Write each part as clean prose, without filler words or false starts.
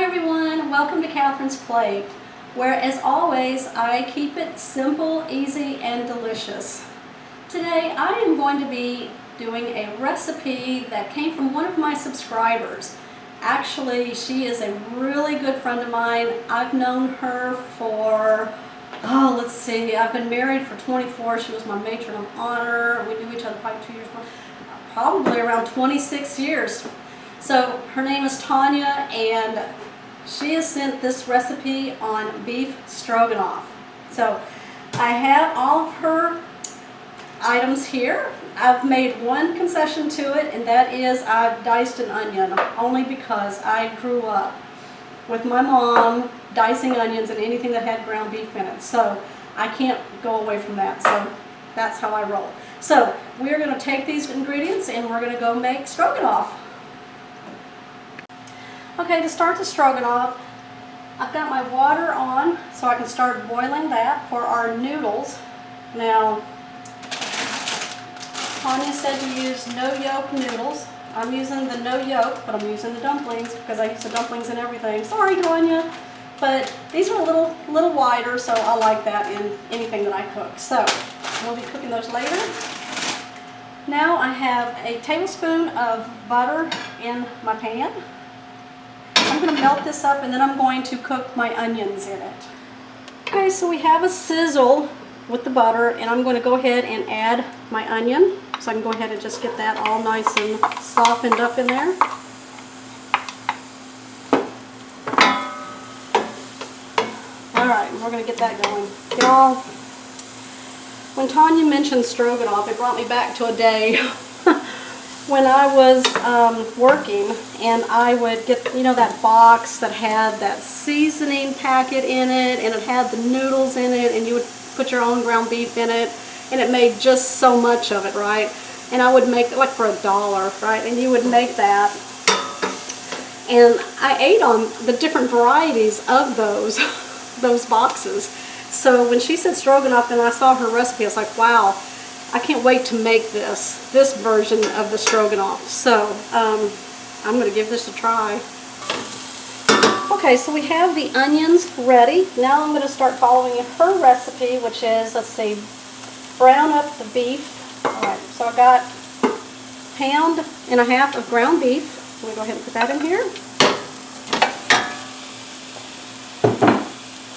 everyone, welcome to Catherine's Plate, where as always I keep it simple, easy, and delicious. Today I am going to be doing a recipe that came from one of my subscribers. Actually, she is a really good friend of mine. I've known her for, I've been married for 24. She was my matron of honor. We knew each other probably 2 years, probably around 26 years. So her name is Tanya, and she has sent this recipe on beef stroganoff. So I have all of her items here. I've made one concession to it, and that is I've diced an onion, only because I grew up with my mom dicing onions and anything that had ground beef in it. So I can't go away from that. So that's how I roll. So we're going to take these ingredients and we're going to go make stroganoff. Okay, to start the stroganoff, I've got my water on so I can start boiling that for our noodles. Now, Tanya said to use no yolk noodles. I'm using the no yolk, but I'm using the dumplings because I use the dumplings in everything. Sorry, Tanya, but these are a little wider, so I like that in anything that I cook. So we'll be cooking those later. Now I have a tablespoon of butter in my pan. I'm going to melt this up, and then I'm going to cook my onions in it. Okay, so we have a sizzle with the butter, and I'm going to go ahead and add my onion. So I can go ahead and just get that all nice and softened up in there. Alright, we're going to get that going. Y'all, when Tanya mentioned stroganoff, it brought me back to a day when I was working, and I would get, you know, that box that had that seasoning packet in it, and it had the noodles in it, and you would put your own ground beef in it, and it made just so much of it, right? And I would make it like for $1, right? And you would make that, and I ate on the different varieties of those those boxes. So when she said stroganoff and I saw her recipe, I was like, wow, I can't wait to make this version of the stroganoff. So I'm going to give this a try. Okay, so we have the onions ready. Now I'm going to start following her recipe, which is, let's see, brown up the beef. Alright, so I got 1.5 pounds of ground beef. Let me go ahead and put that in here.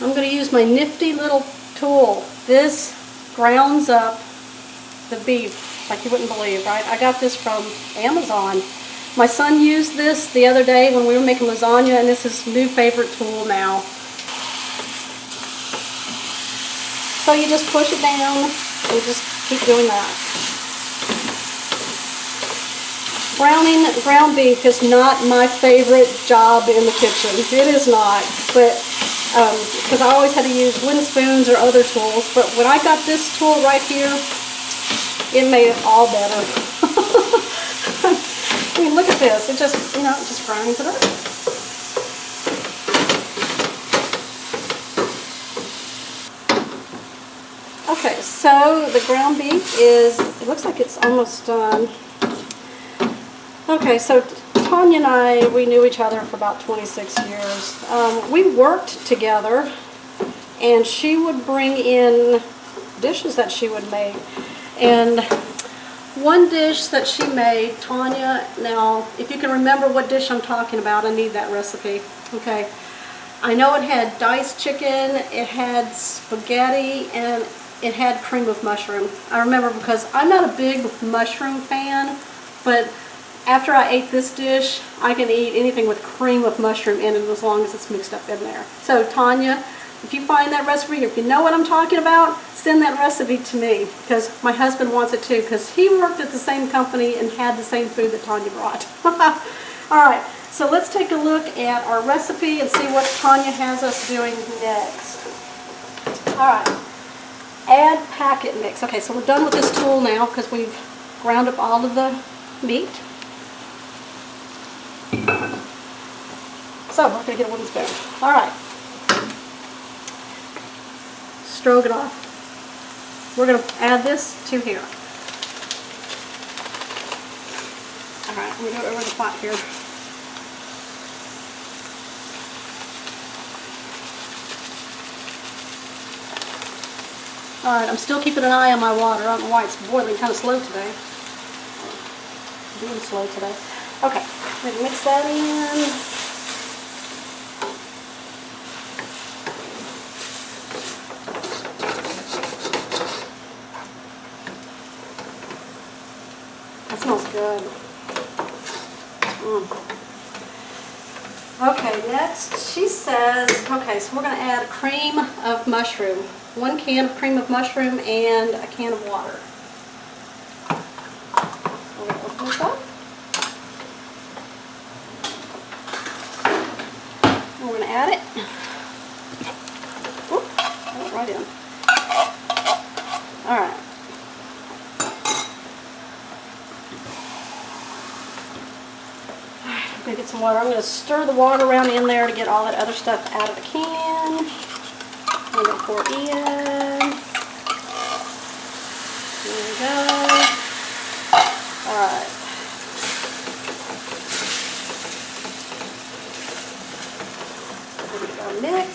I'm going to use my nifty little tool. This grounds up the beef like you wouldn't believe, right? I got this from Amazon. My son used this the other day when we were making lasagna, and this is his new favorite tool now. So you just push it down and just keep doing that. Browning ground beef is not my favorite job in the kitchen. It is not, but because I always had to use wooden spoons or other tools. But when I got this tool right here, it made it all better. I mean, look at this. It just, you know, it just grinds it up. Okay, so the ground beef is, it looks like it's almost done. Okay, so Tanya and I, we knew each other for about 26 years. We worked together, and she would bring in dishes that she would make. And one dish that she made, Tanya, now if you can remember what dish I'm talking about, I need that recipe. Okay, I know it had diced chicken, it had spaghetti, and it had cream of mushroom. I remember because I'm not a big mushroom fan, but after I ate this dish, I can eat anything with cream of mushroom in it as long as it's mixed up in there. So Tanya, if you find that recipe, or if you know what I'm talking about, send that recipe to me, because my husband wants it too, because he worked at the same company and had the same food that Tanya brought. Alright, so let's take a look at our recipe and see what Tanya has us doing next. Alright, add packet mix. Okay, so we're done with this tool now because we've ground up all of the meat. So we're going to get a wooden spoon. Alright. Stroganoff. We're going to add this to here. Alright, let me go over the pot here. All right, I'm still keeping an eye on my water. I don't know why it's boiling kind of slow today. Being slow today. Okay, I'm gonna mix that in. That smells good. Okay, next she says, okay, so we're going to add cream of mushroom. 1 can of cream of mushroom and a can of water. We're going to open this up. And we're going to add it. Oop, that went right in. All right. I'm going to get some water. I'm going to stir the water around in there to get all that other stuff out of the can. I'm going to pour in. There we go. Alright. There we go. Mix.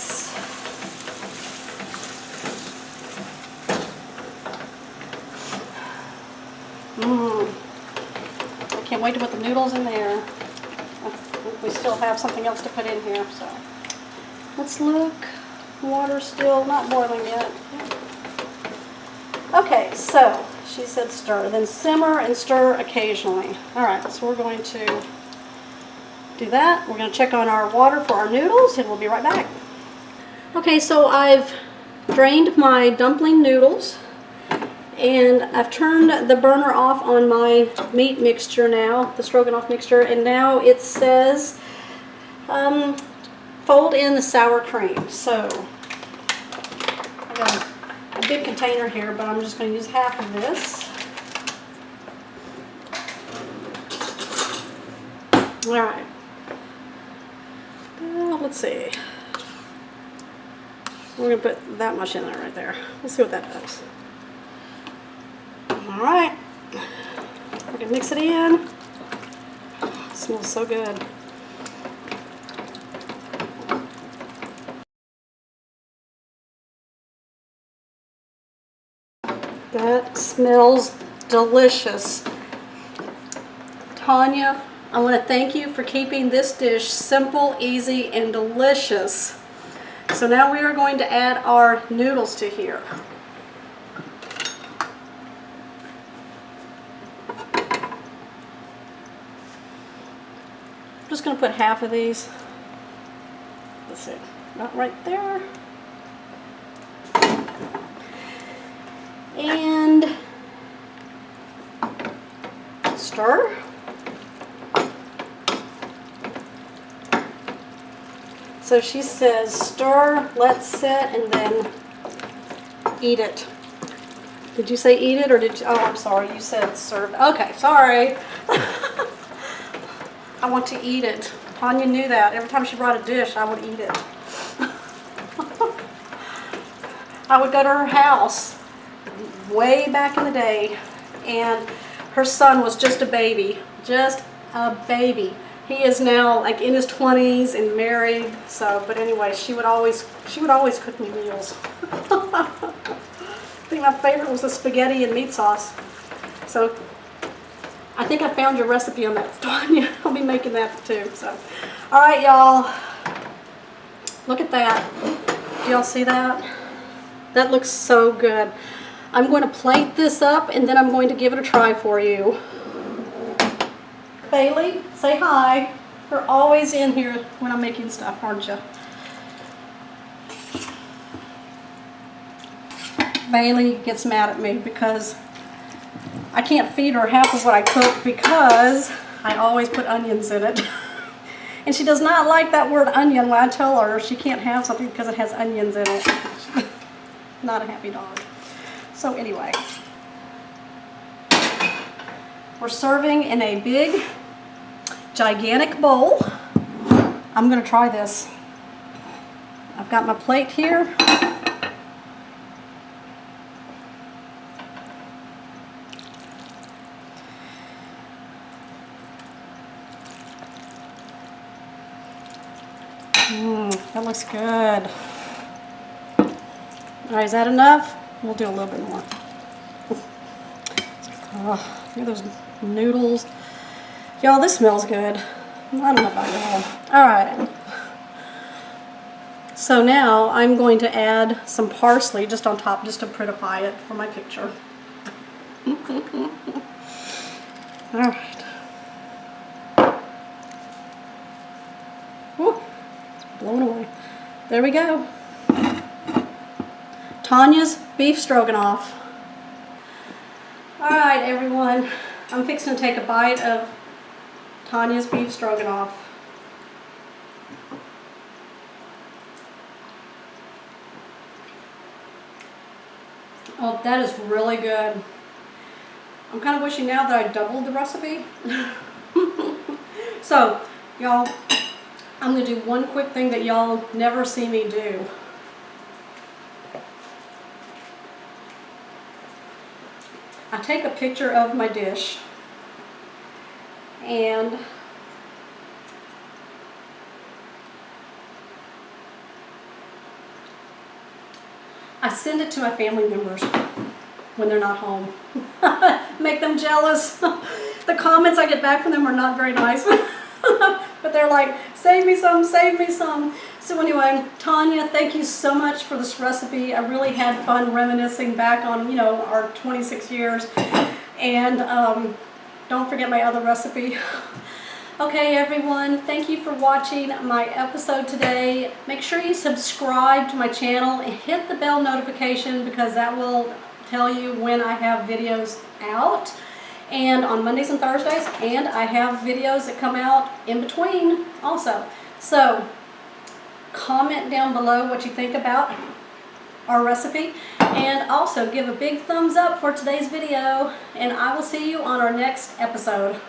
I can't wait to put the noodles in there. We still have something else to put in here, so let's look. Water's still not boiling yet. Okay, so she said stir, then simmer and stir occasionally. All right, so we're going to do that. We're going to check on our water for our noodles, and we'll be right back. Okay, so I've drained my dumpling noodles, and I've turned the burner off on my meat mixture now, the stroganoff mixture, and now it says fold in the sour cream. So I've got a big container here, but I'm just going to use half of this. All right. Let's see. We're going to put that much in there right there. Let's see what that does. All right. We're going to mix it in. It smells so good. That smells delicious. Tanya, I want to thank you for keeping this dish simple, easy, and delicious. So now we are going to add our noodles to here. I'm just going to put half of these. Let's see, not right there. And stir. So she says stir, let sit, and then eat it. Did you say eat it, or did you, oh, I'm sorry, you said serve. Okay, sorry. I want to eat it. Tanya knew that. Every time she brought a dish, I would eat it. I would go to her house way back in the day, and her son was just a baby. Just a baby. He is now like in his 20s and married. So, but anyway, she would always cook me meals. I think my favorite was the spaghetti and meat sauce. So I think I found your recipe on that, Tanya. I'll be making that too. So, all right, y'all. Look at that. Do y'all see that? That looks so good. I'm going to plate this up, and then I'm going to give it a try for you. Bailey, say hi. You're always in here when I'm making stuff, aren't you? Bailey gets mad at me because I can't feed her half of what I cook because I always put onions in it. And she does not like that word onion when I tell her she can't have something because it has onions in it. Not a happy dog. So anyway, we're serving in a big, gigantic bowl. I'm going to try this. I've got my plate here. That looks good. All right, is that enough? We'll do a little bit more. Look at those noodles. Y'all, this smells good. I don't know about y'all. Alright. So now I'm going to add some parsley just on top, just to prettify it for my picture. Alright. It's blowing away. There we go. Tanya's Beef Stroganoff. Alright everyone, I'm fixing to take a bite of Tanya's Beef Stroganoff. Oh, that is really good. I'm kind of wishing now that I doubled the recipe. So, y'all, I'm going to do one quick thing that y'all never see me do. I take a picture of my dish and I send it to my family members when they're not home. Make them jealous. The comments I get back from them are not very nice. But they're like, save me some, save me some. So anyway, Tanya, thank you so much for this recipe. I really had fun reminiscing back on, you know, our 26 years. And don't forget my other recipe. Okay everyone, thank you for watching my episode today. Make sure you subscribe to my channel and hit the bell notification because that will tell you when I have videos out. And on Mondays and Thursdays, and I have videos that come out in between also. So comment down below what you think about our recipe, and also give a big thumbs up for today's video, and I will see you on our next episode.